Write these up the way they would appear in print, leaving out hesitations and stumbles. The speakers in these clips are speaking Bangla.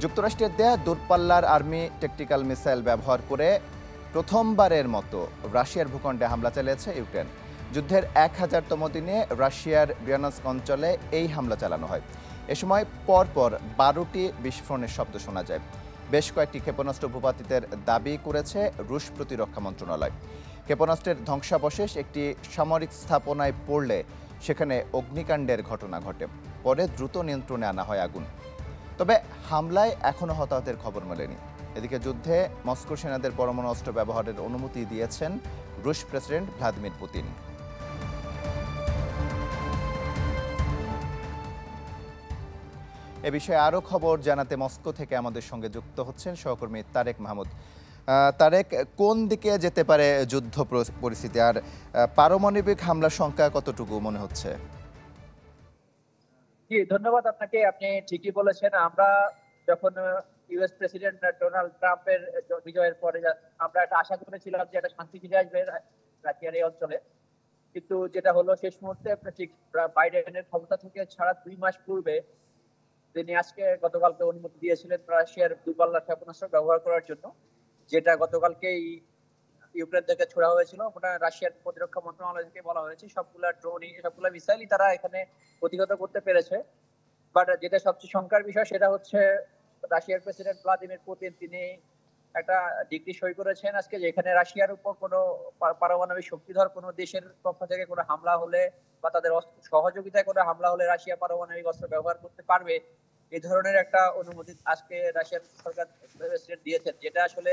যুক্তরাষ্ট্রের দেয়া দূরপাল্লার আর্মি ট্যাকটিক্যাল মিসাইল ব্যবহার করে প্রথমবারের মতো রাশিয়ার ভূখণ্ডে হামলা চালিয়েছে ইউক্রেন। যুদ্ধের 1000তম দিনে রাশিয়ার ব্রিয়ানস্ক অঞ্চলে এই হামলা চালানো হয়। এ সময় পরপর 12টি বিস্ফোরণের শব্দ শোনা যায়। বেশ কয়েকটি ক্ষেপণাস্ত্র ভূপাতিতের দাবি করেছে রুশ প্রতিরক্ষা মন্ত্রণালয়। ক্ষেপণাস্ত্রের ধ্বংসাবশেষ একটি সামরিক স্থাপনায় পড়লে সেখানে অগ্নিকাণ্ডের ঘটনা ঘটে। পরে দ্রুত নিয়ন্ত্রণে আনা হয় আগুন। তবে হামলায় এখনও হতাহতের খবর মেলেনি। এদিকে যুদ্ধে মস্কো সেনাদের পরমাণু অস্ত্র ব্যবহারের অনুমতি দিয়েছেন রুশ প্রেসিডেন্ট ভ্লাদিমির পুতিন। এ বিষয়ে আরও খবর জানাতে মস্কো থেকে আমাদের সঙ্গে যুক্ত হচ্ছেন সহকর্মী তারেক মাহমুদ। তারেক, কোন দিকে যেতে পারে যুদ্ধ পরিস্থিতি, আর পারমাণবিক হামলার সংখ্যা কতটুকু মনে হচ্ছে? জি, ধন্যবাদ আপনাকে। আপনি ঠিকই বলেছেন। আমরা যখন ইউএস প্রেসিডেন্ট ডোনাল্ড ট্রাম্পের বিজয়ের পরে আমরা একটা আশা করেছিলাম যে একটা শান্তি ফিরে আসবে রাশিয়ার এই অঞ্চলে। কিন্তু যেটা হলো শেষ মুহূর্তে ঠিক বাইডেনের ক্ষমতা থেকে ছাড়া 2 মাস পূর্বে তিনি গতকালকে অনুমতি দিয়েছিলেন রাশিয়ার দূরপাল্লার ক্ষেপণাস্ত্র ব্যবহার করার জন্য, যেটা গতকালকেই ইউক্রেন থেকে ছোড়া হয়েছিল। ওটা রাশিয়ার প্রতিরক্ষা মন্ত্রণালয় থেকে বলা হয়েছে সবগুলা ড্রোনই সবগুলা মিসাইলই তারা এখানে প্রতিহত করতে পেরেছে। বাট যেটা সবচেয়ে শঙ্কার বিষয় সেটা হচ্ছে রাশিয়ার প্রেসিডেন্ট ভ্লাদিমির পুতিন তিনি একটা ডিক্রি সই করেছেন আজকে, যেখানে রাশিয়ার উপর কোনো পারমাণবিক শক্তিধর কোনো দেশের পক্ষ থেকে কোনো হামলা হলে বা তাদের সহযোগিতায় কোনো হামলা হলে রাশিয়া পারমাণবিক অস্ত্র ব্যবহার করতে পারবে, এই ধরনের একটা অনুমতি আজকে রাশিয়ার সরকার প্রেসিডেন্ট দিয়েছেন। যেটা আসলে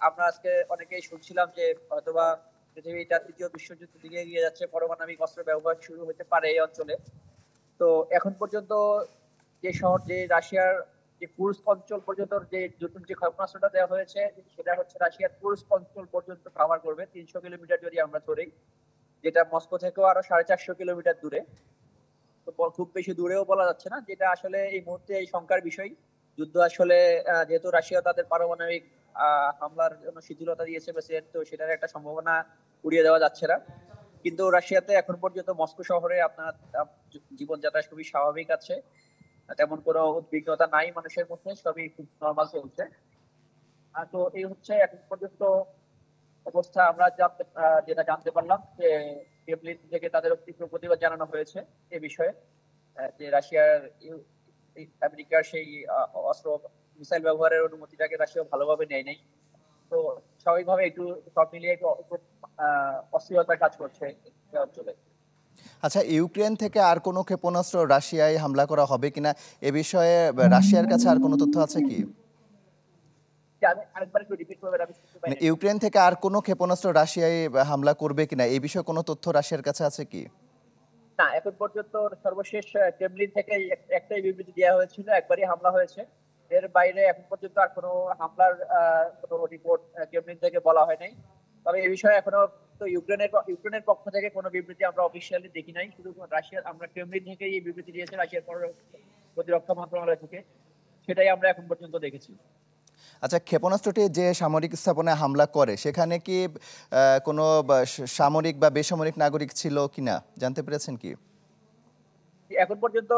আমরা আজকে অনেকেই শুনছিলাম যে হয়তোবা পৃথিবীটা তৃতীয় বিশ্বযুদ্ধের দিকে এগিয়ে যাচ্ছে, পারমাণবিক অস্ত্র ব্যবহার শুরু হতে পারে এই অঞ্চলে। তো এখন পর্যন্ত যে রাশিয়ার যে কুর্স্ক অঞ্চল পর্যন্ত যে নতুন যে ক্ষেপণাস্ত্রটা দেওয়া হয়েছে সেটা হচ্ছে রাশিয়ার কুর্স্ক অঞ্চল পর্যন্ত কভার করবে, 300 কিলোমিটার যদি আমরা ধরি, যেটা মস্কো থেকেও আরো 450 কিলোমিটার দূরে। তো খুব বেশি দূরেও বলা যাচ্ছে না, যেটা আসলে এই মুহূর্তে এই শঙ্কার বিষয়। যুদ্ধ আসলে যেহেতু রাশিয়া তাদের পারমাণবিক হামলার জন্য শিথিলতা দিয়েছে প্রেসিডেন্ট, তো সেটার একটা সম্ভাবনা উড়িয়ে দেওয়া যাচ্ছে না। কিন্তু রাশিয়াতে এখন পর্যন্ত মস্কো শহরে আপনার জীবনযাত্রা খুবই স্বাভাবিক আছে, তেমন কোনো উদ্বিগ্নতা নাই মানুষের মধ্যে, সবই খুব নর্মাল চলছে। তো এই হচ্ছে এখন পর্যন্ত অবস্থা। আমরা যেটা জানতে পারলাম যে ক্রেমলিন থেকে তাদের তীব্র প্রতিবাদ জানানো হয়েছে এ বিষয়ে, যে রাশিয়ার আমেরিকার সেই অস্ত্র মিসাইল ব্যবহারের অনুমতিটাকে রাশিয়া ভালোভাবে নেয় নাই। তো স্বাভাবিকভাবে একটু সব মিলিয়ে একটু অস্থিরতা কাজ করছে এই অঞ্চলে। আচ্ছা, ইউক্রেন থেকে আর কোনো ক্ষেপণাস্ত্র রাশিয়ায় হামলা করা হবে কিনা, এ বিষয়ে রাশিয়ার কাছে আর কোনো তথ্য আছে কি? আমি আরেকবার একটু রিপিট করবেন, আমি শুনতে মানে পাইনি। ইউক্রেন থেকে আর কোনো ক্ষেপণাস্ত্র রাশিয়ায় হামলা করবে কিনা, এই বিষয়ে কোনো তথ্য রাশিয়ার কাছে আছে কি? না, এখন পর্যন্ত সর্বশেষ ক্রেমলিন থেকে একটাই বিবৃতি দেওয়া হয়েছিল, একবারই হামলা হয়েছে। এর বাইরে এখন পর্যন্ত আর কোনো হামলার কোনো রিপোর্ট ক্রেমলিন থেকে বলা হয় নাই। তবে এই বিষয়ে এখনো তো ইউক্রেনের পক্ষ থেকে কোনো বিবৃতি আমরা অফিসিয়ালি দেখি নাই। শুধু আমরা ক্রেমলিন থেকে এই বিবৃতি দিয়েছে রাশিয়ার প্রতিরক্ষা মন্ত্রণালয় থেকে, সেটাই আমরা এখন পর্যন্ত দেখেছি। আচ্ছা, ক্ষেপণাস্ত্রটি যে সামরিক স্থাপনায় হামলা করে সেখানে কি কোনো সামরিক বা বেসামরিক নাগরিক ছিল কিনা জানতে পেরেছেন কি? এখন পর্যন্ত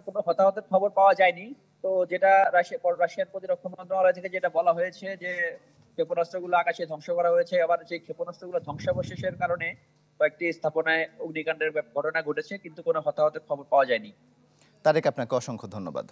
কোনো হতাহতের খবর পাওয়া যায়নি। তো যেটা রাশিয়ার প্রতিরক্ষা মন্ত্রণালয় থেকে যেটা বলা হয়েছে যে ক্ষেপণাস্ত্রগুলো আকাশে ধ্বংস করা হয়েছে, আবার সেই ক্ষেপণাস্ত্রগুলো ধ্বংসাবশেষের কারণে কয়েকটি স্থাপনায় অগ্নিকাণ্ডের ঘটনা ঘটেছে, কিন্তু কোনো হতাহতের খবর পাওয়া যায়নি। তারেক, আপনাকে অসংখ্য ধন্যবাদ।